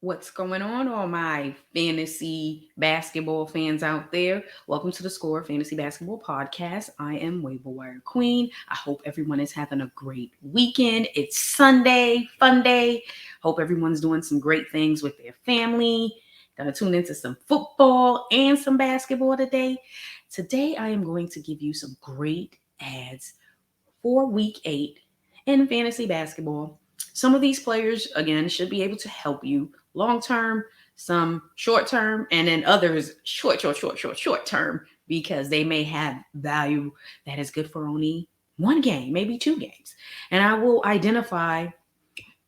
What's going on, all my fantasy basketball fans out there? Welcome to the Score Fantasy Basketball Podcast. I am Waiver Wire Queen. I hope everyone is having a great weekend. It's Sunday, fun day. Hope everyone's doing some great things with their family. Gonna tune into some football and some basketball today. Today, I am going to give you some great ads for Week 8 in fantasy basketball. Some of these players, again, should be able to help you long term, some short term, and then others short term, because they may have value that is good for only one game, maybe two games. And I will identify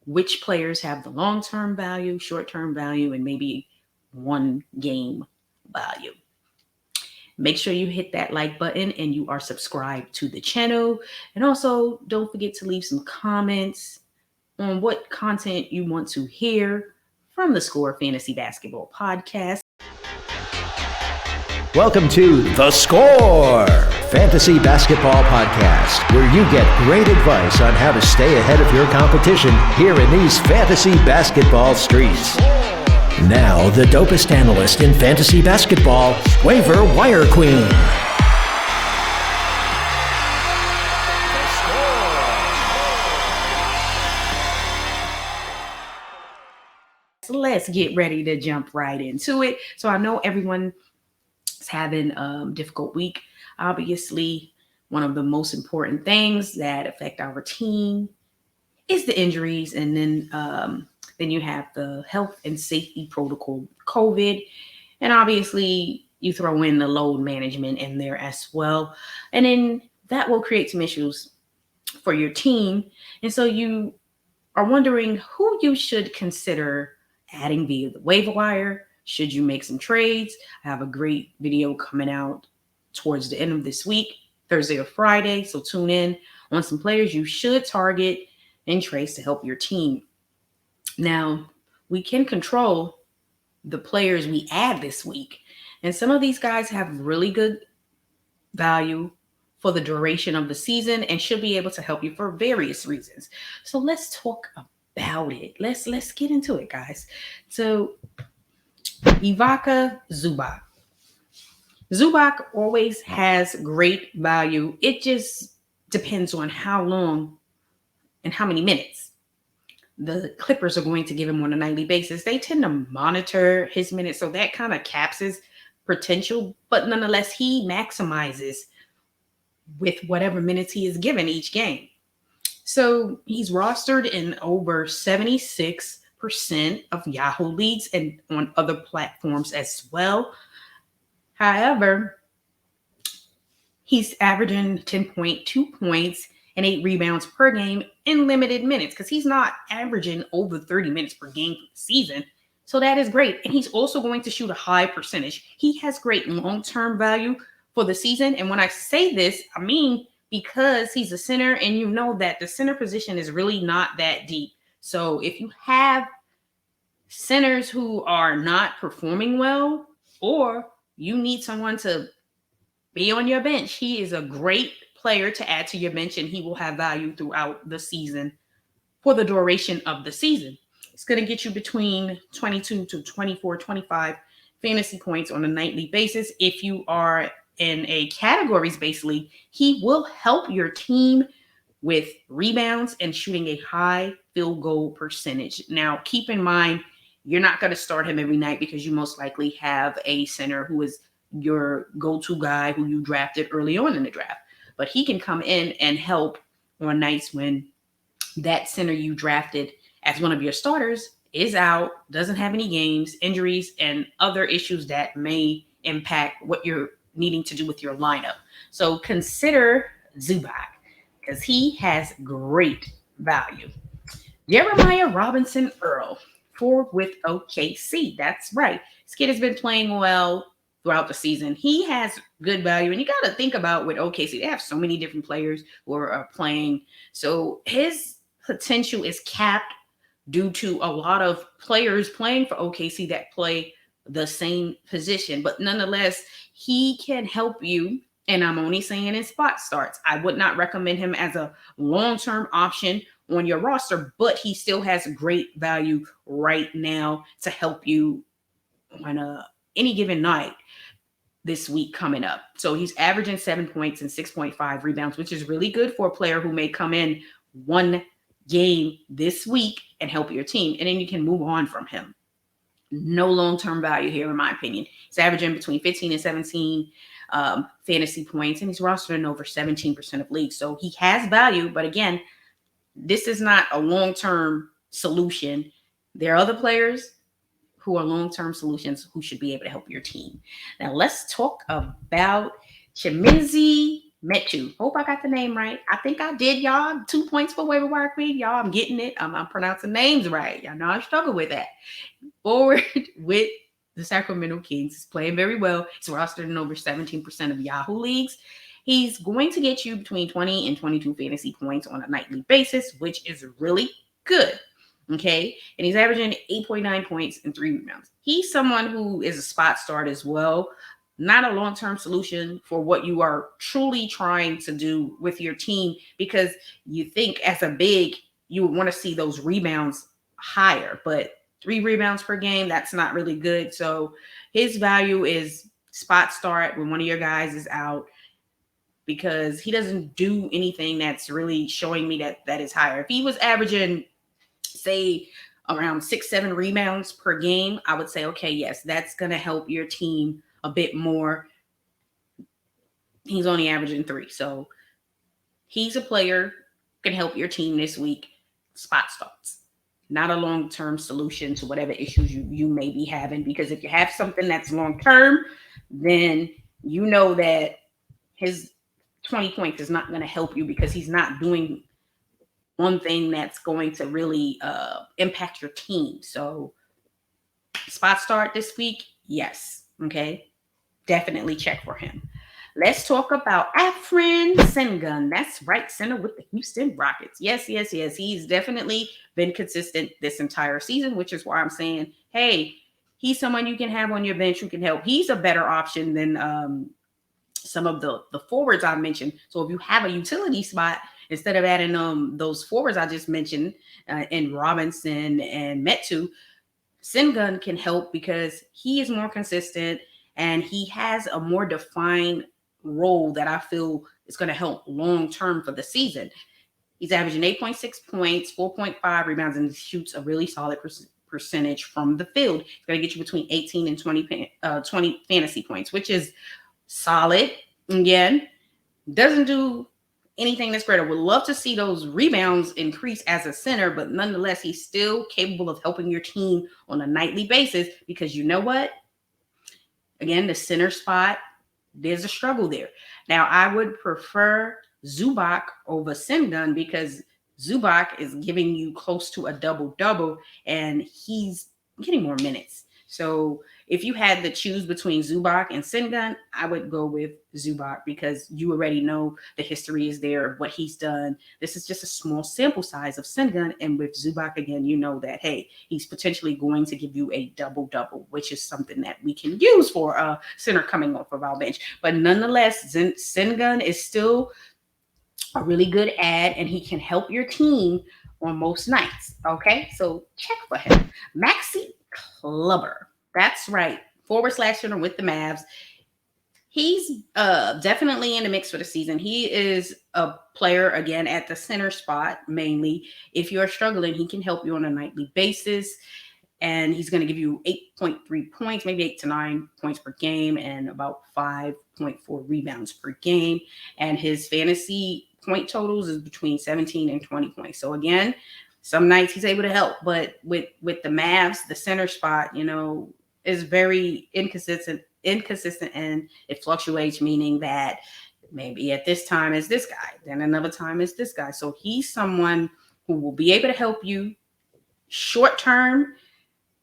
which players have the long term value, short term value, and maybe one game value. Make sure you hit that like button and you are subscribed to the channel. And also, don't forget to leave some comments on what content you want to hear from the Score Fantasy Basketball Podcast. Welcome to The Score Fantasy Basketball Podcast, where you get great advice on how to stay ahead of your competition here in these fantasy basketball streets. Now, the dopest analyst in fantasy basketball, Waiver Wire Queen. Let's get ready to jump right into it. So I know everyone is having a difficult week. Obviously, one of the most important things that affect our team is the injuries, and then you have the health and safety protocol, COVID, and obviously you throw in the load management in there as well. And then that will create some issues for your team. And so you are wondering who you should consider adding via the waiver wire. Should you make some trades? I have a great video coming out towards the end of this week, Thursday or Friday. So tune in on some players you should target and trades to help your team. Now, we can control the players we add this week. And some of these guys have really good value for the duration of the season and should be able to help you for various reasons. So let's talk about it. Let's get into it, guys. So Ivica Zubac. Zubac always has great value. It just depends on how long and how many minutes the Clippers are going to give him on a nightly basis. They tend to monitor his minutes, so that kind of caps his potential, but nonetheless, he maximizes with whatever minutes he is given each game. So he's rostered in over 76% of Yahoo leagues and on other platforms as well. However, he's averaging 10.2 points and 8 rebounds per game in limited minutes, because he's not averaging over 30 minutes per game for the season. So that is great. And he's also going to shoot a high percentage. He has great long-term value for the season. And when I say this, I mean because he's a center, and you know that the center position is really not that deep. So if you have centers who are not performing well, or you need someone to be on your bench, he is a great player to add to your bench, and he will have value throughout the season for the duration of the season. It's going to get you between 22 to 24, 25 fantasy points on a nightly basis. If you are in a categories-based league, he will help your team with rebounds and shooting a high field goal percentage. Now, keep in mind, you're not going to start him every night, because you most likely have a center who is your go-to guy who you drafted early on in the draft. But he can come in and help on nights when that center you drafted as one of your starters is out, doesn't have any games, injuries, and other issues that may impact what you're needing to do with your lineup. So consider Zubac, because he has great value. Jeremiah Robinson-Earl, forward with OKC. That's right. This kid has been playing well throughout the season. He has good value. And you got to think about with OKC, they have so many different players who are playing. So his potential is capped due to a lot of players playing for OKC that play the same position. But nonetheless, he can help you. And I'm only saying in spot starts. I would not recommend him as a long-term option on your roster, but he still has great value right now to help you on any given night this week coming up. So he's averaging 7 points and 6.5 rebounds, which is really good for a player who may come in one game this week and help your team. And then you can move on from him. No long-term value here, in my opinion. He's averaging between 15 and 17 fantasy points, and he's rostered in over 17% of leagues. So he has value, but again, this is not a long-term solution. There are other players who are long-term solutions who should be able to help your team. Now let's talk about Chimezie Metu. Hope I got the name right. I think I did, y'all. 2 points for waiver wire queen. Y'all, I'm getting it. I'm pronouncing names right. Y'all know I struggle with that. Forward with the Sacramento Kings. He's playing very well. He's rostered in over 17% of Yahoo leagues. He's going to get you between 20 and 22 fantasy points on a nightly basis, which is really good. Okay. And he's averaging 8.9 points and 3 rebounds. He's someone who is a spot start as well. Not a long-term solution for what you are truly trying to do with your team, because you think as a big, you would want to see those rebounds higher, but 3 rebounds per game, that's not really good. So his value is spot start when one of your guys is out, because he doesn't do anything that's really showing me that is higher. If he was averaging, say, around 6-7 rebounds per game, I would say, okay, yes, that's going to help your team a bit more. He's only averaging 3. So he's a player who can help your team this week. Spot starts. Not a long-term solution to whatever issues you may be having, because if you have something that's long-term, then you know that his 20 points is not going to help you, because he's not doing one thing that's going to really impact your team. So spot start this week, yes. Okay. Definitely check for him. Let's talk about Alperen Sengun. That's right, center with the Houston Rockets. Yes. He's definitely been consistent this entire season, which is why I'm saying, hey, he's someone you can have on your bench who can help. He's a better option than some of the forwards I mentioned. So if you have a utility spot, instead of adding those forwards I just mentioned in Robinson and Metu, Sengun can help because he is more consistent and he has a more defined role that I feel is going to help long-term for the season. He's averaging 8.6 points, 4.5 rebounds, and shoots a really solid percentage from the field. He's going to get you between 18 and 20 fantasy points, which is solid. Again, doesn't do anything that's great. I would love to see those rebounds increase as a center, but nonetheless, he's still capable of helping your team on a nightly basis, because you know what? Again, the center spot, there's a struggle there. Now, I would prefer Zubac over Sengun, because Zubac is giving you close to a double-double, and he's getting more minutes. So if you had to choose between Zubac and Sengun, I would go with Zubac, because you already know the history is there of what he's done. This is just a small sample size of Sengun. And with Zubac, again, you know that, hey, he's potentially going to give you a double-double, which is something that we can use for a center coming off of our bench. But nonetheless, Sengun is still a really good ad, and he can help your team on most nights. Okay, so check for him. Maxi Kleber. That's right. /center with the Mavs. He's definitely in the mix for the season. He is a player, again, at the center spot, mainly. If you're struggling, he can help you on a nightly basis. And he's going to give you 8.3 points, maybe 8 to 9 points per game, and about 5.4 rebounds per game. And his fantasy point totals is between 17 and 20 points. So again, some nights he's able to help, but with the Mavs, the center spot, is very inconsistent, and it fluctuates, meaning that maybe at this time is this guy, then another time is this guy. So he's someone who will be able to help you short term,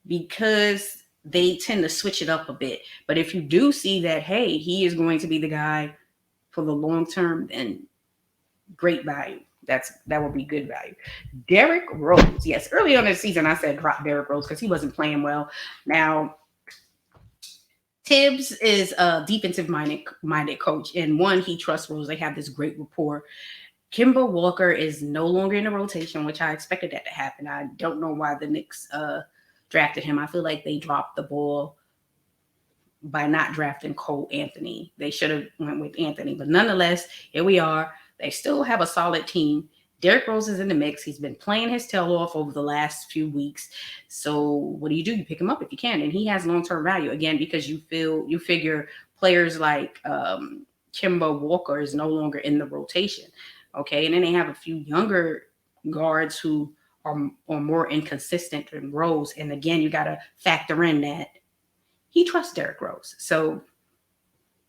because they tend to switch it up a bit. But if you do see that, hey, he is going to be the guy for the long term, then great value. That would be good value. Derrick Rose. Yes, early on in the season, I said drop Derrick Rose because he wasn't playing well. Now, Tibbs is a defensive-minded coach, and he trusts Rose. They have this great rapport. Kemba Walker is no longer in the rotation, which I expected that to happen. I don't know why the Knicks drafted him. I feel like they dropped the ball by not drafting Cole Anthony. They should have went with Anthony. But nonetheless, here we are. They still have a solid team. Derrick Rose is in the mix. He's been playing his tail off over the last few weeks. So what do? You pick him up if you can. And he has long-term value, again, because you figure players like Kemba Walker is no longer in the rotation. Okay. And then they have a few younger guards who are more inconsistent than Rose. And again, you got to factor in that he trusts Derrick Rose. So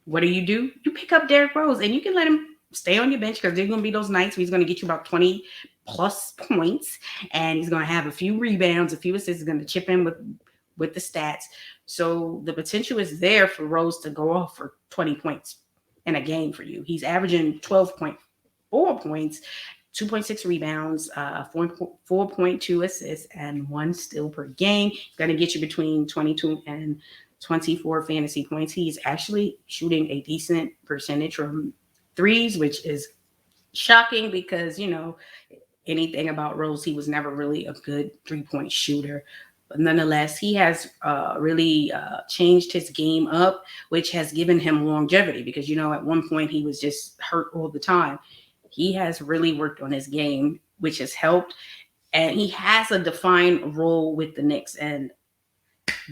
what do? You pick up Derrick Rose and you can let him stay on your bench because there's going to be those nights where he's going to get you about 20 plus points and he's going to have a few rebounds, a few assists. He's going to chip in with the stats. So the potential is there for Rose to go off for 20 points in a game for you. He's averaging 12.4 points, 2.6 rebounds, 4.2 assists, and 1 steal per game. He's going to get you between 22 and 24 fantasy points. He's actually shooting a decent percentage from threes, which is shocking because, anything about Rose, he was never really a good 3-point shooter. But nonetheless, he has really changed his game up, which has given him longevity because, at one point he was just hurt all the time. He has really worked on his game, which has helped. And he has a defined role with the Knicks. And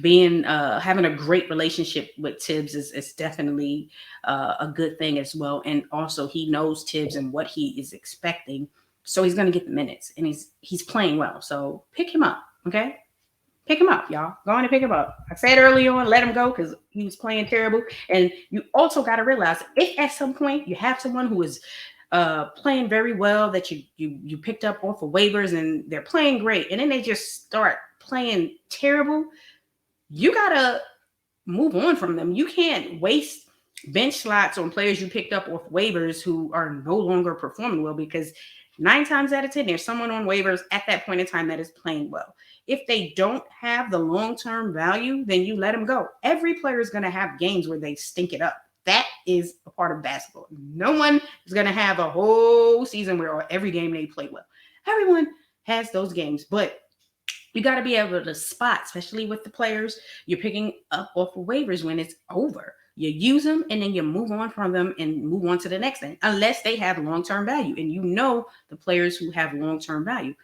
having a great relationship with Tibbs is definitely a good thing as well. And also he knows Tibbs and what he is expecting. So he's going to get the minutes and he's playing well. So pick him up. Okay. Pick him up, y'all. Go on and pick him up. I said early on, let him go because he was playing terrible. And you also got to realize if at some point you have someone who is playing very well that you picked up off of waivers and they're playing great and then they just start playing terrible, you gotta move on from them. You can't waste bench slots on players you picked up off waivers who are no longer performing well because 9 times out of 10, there's someone on waivers at that point in time that is playing well. If they don't have the long-term value, then you let them go. Every player is going to have games where they stink it up. That is a part of basketball. No one is going to have a whole season where every game they play well. Everyone has those games, but you got to be able to spot, especially with the players you're picking up off of waivers when it's over. You use them and then you move on from them and move on to the next thing, unless they have long-term value. And the players who have long-term value.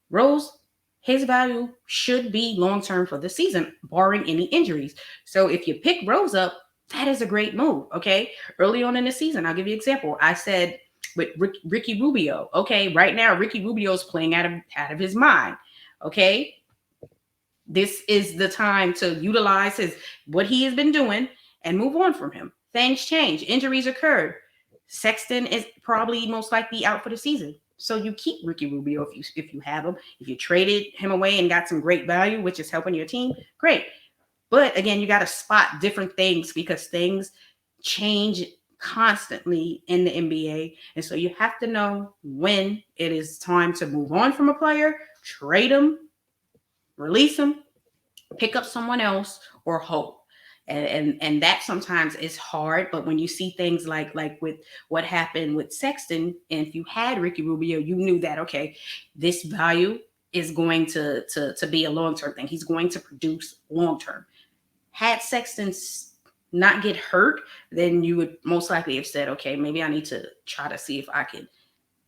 Rose, his value should be long-term for the season, barring any injuries. So if you pick Rose up, that is a great move, okay? Early on in the season, I'll give you an example. I said with Ricky Rubio, okay, right now Ricky Rubio's playing out of his mind. Okay, this is the time to utilize what he has been doing and move on from him. Things change. Injuries occur. Sexton is probably most likely out for the season. So you keep Ricky Rubio if you have him. If you traded him away and got some great value, which is helping your team, great. But again, you got to spot different things because things change constantly in the NBA. And so you have to know when it is time to move on from a player, trade them, release them, pick up someone else, or hold. And that sometimes is hard. But when you see things like with what happened with Sexton, and if you had Ricky Rubio, you knew that, okay, this value is going to be a long-term thing. He's going to produce long-term. Had Sexton not get hurt, then you would most likely have said, okay, maybe I need to try to see if I can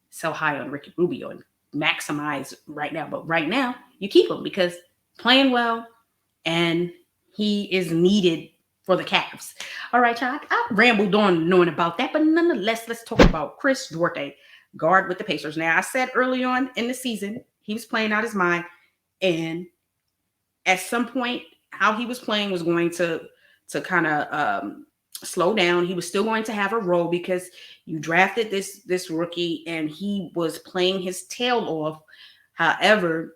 sell high on Ricky Rubio and maximize right now. But right now, you keep him because playing well and he is needed for the Cavs. All right, y'all. I rambled on knowing about that, but nonetheless, let's talk about Chris Duarte, guard with the Pacers. Now, I said early on in the season, he was playing out his mind, and at some point, how he was playing was going to kind of slow down. He was still going to have a role because you drafted this rookie and he was playing his tail off. However,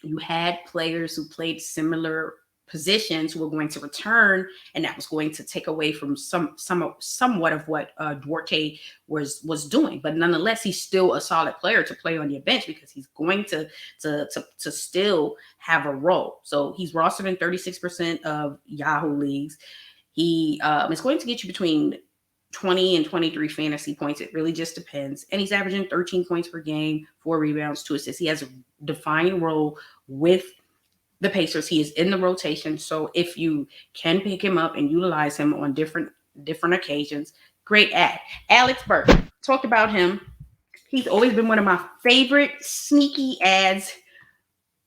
you had players who played similar positions who were going to return, and that was going to take away from somewhat of what Duarte was doing. But nonetheless, he's still a solid player to play on your bench because he's going to still have a role. So he's rostered in 36% of Yahoo leagues. He is going to get you between 20 and 23 fantasy points. It really just depends. And he's averaging 13 points per game, 4 rebounds, 2 assists. He has a defined role with the Pacers. He is in the rotation. So if you can pick him up and utilize him on different occasions, great ad. Alec Burks, talked about him. He's always been one of my favorite sneaky ads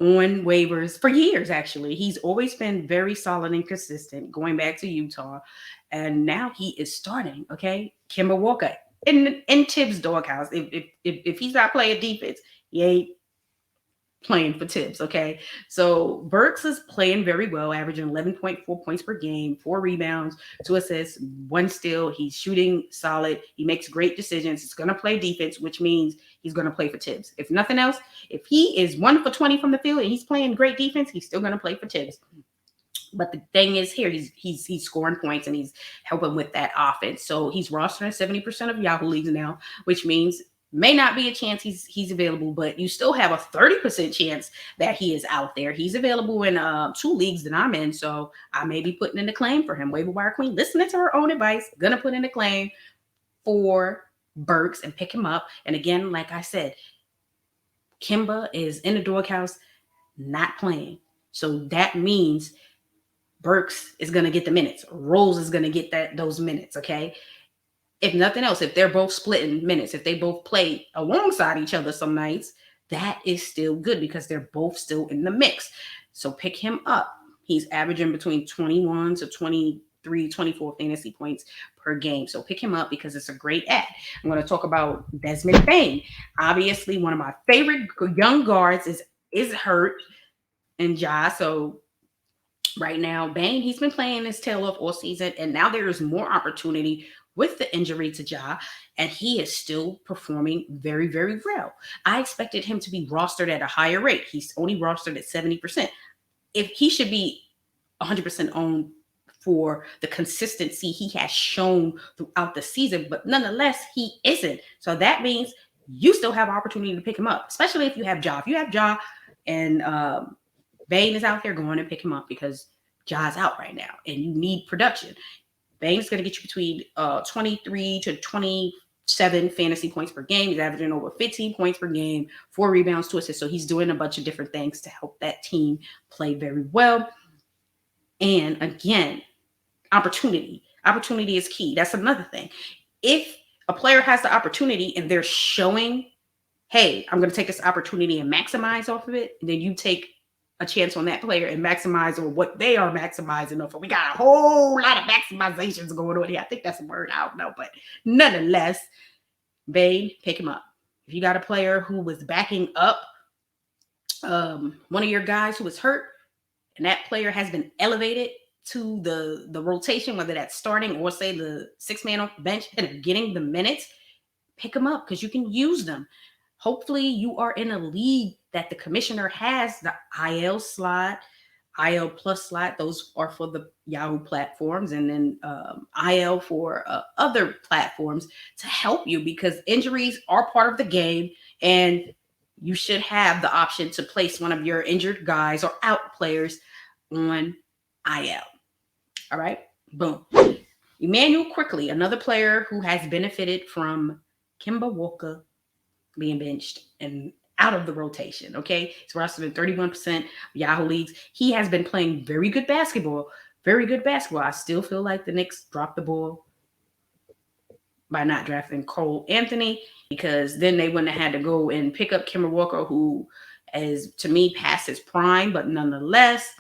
on waivers for years, actually. He's always been very solid and consistent going back to Utah. And now he is starting, okay? Kemba Walker in Tibbs' doghouse. If he's not playing defense, he ain't playing for Tibbs, okay? So Burks is playing very well, averaging 11.4 points per game, 4 rebounds, 2 assists, 1 steal. He's shooting solid. He makes great decisions. He's going to play defense, which means he's going to play for Tibbs. If nothing else, if he is 1 for 20 from the field and he's playing great defense, he's still going to play for Tibbs. But the thing is here, he's scoring points and he's helping with that offense. So he's rostered in 70% of Yahoo leagues now, which means may not be a chance he's available, but you still have a 30% chance that he is out there. He's available in 2 leagues that I'm in, so I may be putting in a claim for him. Waiver Wire Queen, listening to her own advice, gonna put in a claim for Burks and pick him up. And again, like I said, Kemba is in the doghouse, not playing. So that means Burks is gonna get the minutes. Rose is gonna get those minutes, okay? If nothing else, if they're both splitting minutes, if they both play alongside each other some nights, that is still good because they're both still in the mix. So pick him up. He's averaging between 21 to 23, 24 fantasy points per game. So pick him up because it's a great ad. I'm going to talk about Desmond Bane. Obviously, one of my favorite young guards is hurt and Ja. So right now, Bane, he's been playing his tail off all season, and now there is more opportunity with the injury to Ja, and he is still performing very, very well. I expected him to be rostered at a higher rate. He's only rostered at 70%. If he should be 100% owned for the consistency he has shown throughout the season, but nonetheless, he isn't. So that means you still have opportunity to pick him up, especially if you have Ja. If you have Ja and Bane is out there, going and pick him up because Ja's out right now and you need production. Bane's going to get you between 23 to 27 fantasy points per game. He's averaging over 15 points per game, 4 rebounds, 2 assists. So he's doing a bunch of different things to help that team play very well. And again, opportunity. Opportunity is key. That's another thing. If a player has the opportunity and they're showing, hey, I'm going to take this opportunity and maximize off of it, and then you take a chance on that player and maximize on what they are maximizing off of. We got a whole lot of maximizations going on here. I think that's a word. I don't know. But nonetheless, Bane, pick him up. If you got a player who was backing up one of your guys who was hurt, and that player has been elevated to the rotation, whether that's starting or say the 6-man off the bench and getting the minutes, pick them up because you can use them. Hopefully you are in a league that the commissioner has the IL slot, IL plus slot. Those are for the Yahoo platforms, and then IL for other platforms to help you because injuries are part of the game, and you should have the option to place one of your injured guys or out players on IL. All right, boom. Immanuel Quickley, another player who has benefited from Kemba Walker being benched and out of the rotation, okay? He's rostered in 31% Yahoo leagues. He has been playing very good basketball. Very good basketball. I still feel like the Knicks dropped the ball by not drafting Cole Anthony because then they wouldn't have had to go and pick up Kemba Walker, who is, to me, past his prime. But nonetheless,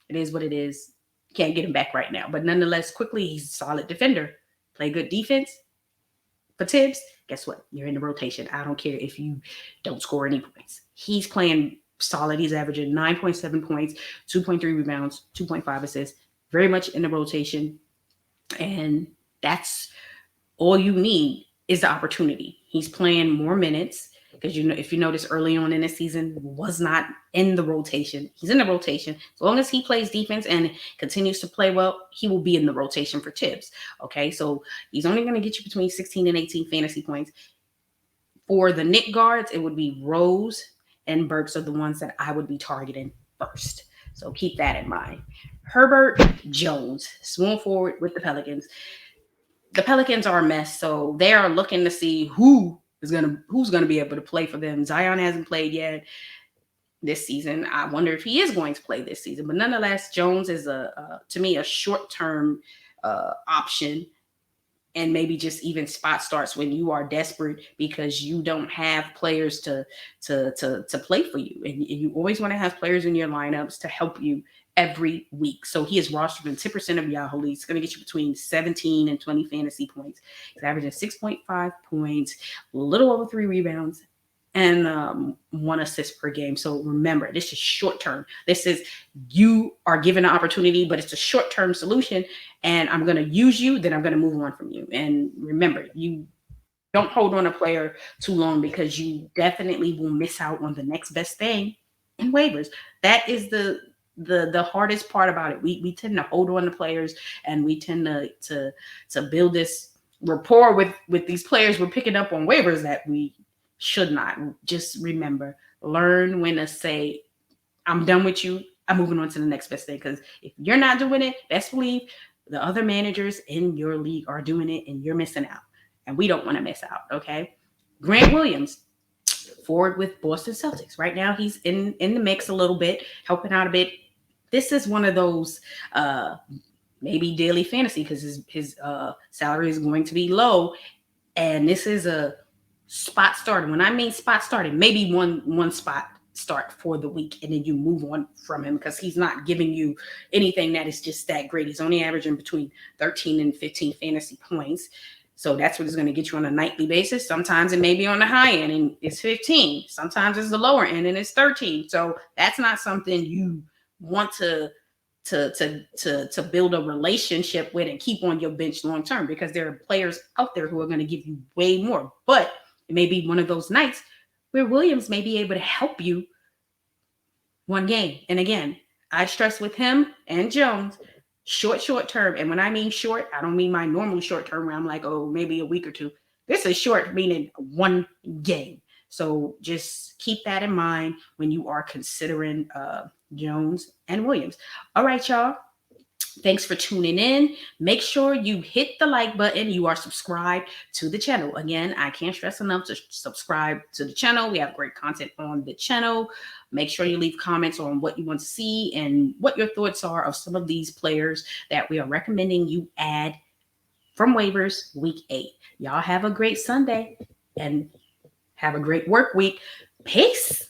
it is what it is. Can't get him back right now. But nonetheless, Quickley, he's a solid defender. Play good defense. For Tibbs, guess what? You're in the rotation. I don't care if you don't score any points. He's playing solid. He's averaging 9.7 points, 2.3 rebounds, 2.5 assists. Very much in the rotation. And that's all you need is the opportunity. He's playing more minutes because, you know, if you notice early on in the season, was not in the rotation. He's in the rotation. As long as he plays defense and continues to play well, he will be in the rotation for Tibbs. Okay, so he's only going to get you between 16 and 18 fantasy points. For the Knick guards, it would be Rose and Burks are the ones that I would be targeting first. So keep that in mind. Herbert Jones, small forward with the Pelicans. the Pelicans are a mess, so they are looking to see who's gonna be able to play for them. Zion hasn't played yet this season. I wonder if he is going to play this season, but nonetheless, Jones is to me a short-term option, and maybe just even spot starts when you are desperate because you don't have players to play for you, and you always want to have players in your lineups to help you every week. So he is rostered in 10% of Yahoo leagues. It's going to get you between 17 and 20 fantasy points. He's averaging 6.5 points, a little over 3 rebounds, and 1 assist per game. So remember, this is short term. This is, you are given an opportunity, but it's a short term solution. And I'm going to use you, then I'm going to move on from you. And remember, you don't hold on a player too long, because you definitely will miss out on the next best thing in waivers. That is the hardest part about it. We tend to hold on to players, and we tend to build this rapport with these players we're picking up on waivers that we should not. Just remember, learn when to say, I'm done with you, I'm moving on to the next best thing. Because if you're not doing it, best believe the other managers in your league are doing it, and you're missing out. And we don't want to miss out, okay? Grant Williams, forward with Boston Celtics. Right now, he's in the mix a little bit, helping out a bit. This is one of those maybe daily fantasy, because his salary is going to be low, and this is a spot starting. When I mean spot starting, maybe one spot start for the week, and then you move on from him, because he's not giving you anything that is just that great. He's only averaging between 13 and 15 fantasy points. So that's what it's going to get you on a nightly basis. Sometimes it may be on the high end and it's 15. Sometimes it's the lower end and it's 13. So that's not something you want to build a relationship with and keep on your bench long term, because there are players out there who are going to give you way more. But it may be one of those nights where Williams may be able to help you one game. And again, I stress with him and Jones, short term. And when I mean short, I don't mean my normal short term where I'm like, oh, maybe a week or two. This is short, meaning one game. So just keep that in mind when you are considering Jones and Williams. All right, y'all. Thanks for tuning in. Make sure you hit the like button. You are subscribed to the channel. Again, I can't stress enough to subscribe to the channel. We have great content on the channel. Make sure you leave comments on what you want to see and what your thoughts are of some of these players that we are recommending you add from waivers week 8. Y'all have a great Sunday and have a great work week. Peace.